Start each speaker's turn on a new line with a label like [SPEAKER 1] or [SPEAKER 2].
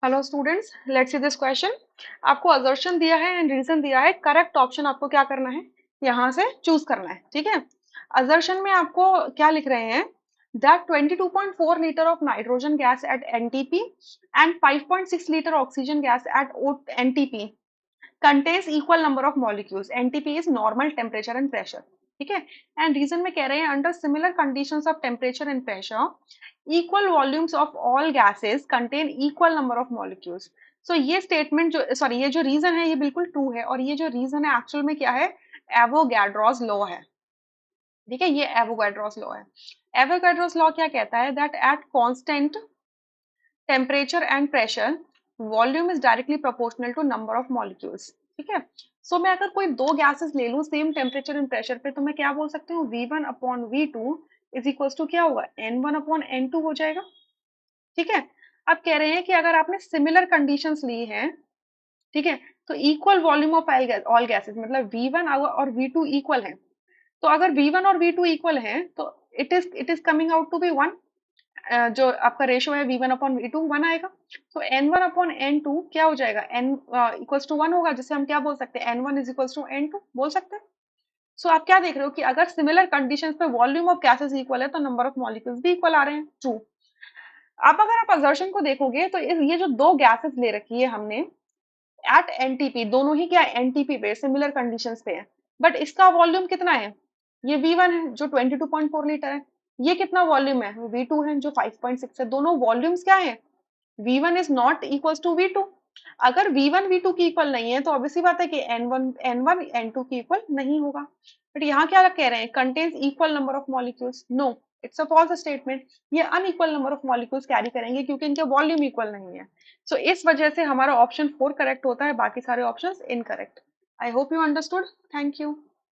[SPEAKER 1] Hello students, let's see this question. आपको assertion दिया है एंड रीजन दिया है। करेक्ट ऑप्शन आपको क्या करना है, यहाँ से चूज करना है। ठीक है। असर्शन में आपको क्या लिख रहे हैं, that 22.4 litre of nitrogen gas at NTP and 5.6 litre oxygen gas at NTP contains equal number of molecules. NTP is normal temperature and pressure. ठीक है। एंड रीजन में कह रहे हैं under similar conditions of temperature and pressure equal volumes of all gases contain equal number of molecules. So ये statement जो sorry ये जो रीजन है ये बिल्कुल ट्रू है, और ये जो रीजन है एक्चुअल में क्या है, एवोगैड्रोस लॉ है। ठीक है, ये एवोगैड्रोस लॉ है। एवोगैड्रोस लॉ क्या कहता है, that at constant temperature and pressure volume is directly proportional to number of molecules. ठीक है। सो मैं अगर कोई दो गैसेस ले लूं सेम टेम्परेचर एंड प्रेशर पे, तो मैं क्या बोल सकती हूँ, V1 upon V2 is equal to क्या होगा, N1 अपॉन N2 हो जाएगा। ठीक है। अब कह रहे हैं कि अगर आपने सिमिलर कंडीशंस ली हैं, ठीक है, तो equal volume of all gases, मतलब V1 और V2 इक्वल है। तो अगर V1 और V2 इक्वल हैं तो it is coming out to be 1। जो आपका रेशियो है V1 अपॉन V2 1 आएगा। तो N1 अपॉन N2 क्या हो जाएगा, N इक्वल्स टू 1 होगा, जिससे हम क्या बोल सकते हैं, N1 is equals to N2 बोल सकते हैं। सो आप क्या देख रहे हो कि अगर सिमिलर कंडीशंस पे वॉल्यूम ऑफ गैसेस इक्वल है तो नंबर ऑफ मॉलिक्यूल्स भी इक्वल आ रहे हैं, ट्रू। अब अगर आप असर्शन को देखोगे तो ये जो दो गैसेस ले रखी है हमने एट एनटीपी, दोनों ही क्या एनटीपी पे सिमिलर कंडीशंस पे है, बट इसका वॉल्यूम कितना है, ये V1 है जो 22.4 लीटर है, ये कितना वॉल्यूम है, V2 है जो 5.6 है। दोनों वॉल्यूम्स क्या है, V1 is not equals to V2। अगर V1 V2 की इक्वल नहीं है तो ऑब्वियसली बात है कि N1 N2 की इक्वल नहीं होगा। बट यहाँ क्या कह रहे हैं, contains equal number of molecules, no, it's a false statement. ये unequal number of molecules carry करेंगे क्योंकि इनके वॉल्यूम इक्वल नहीं है। सो इस वजह से हमारा ऑप्शन 4 करेक्ट होता है, बाकी सारे options incorrect. I hope you understood. Thank you.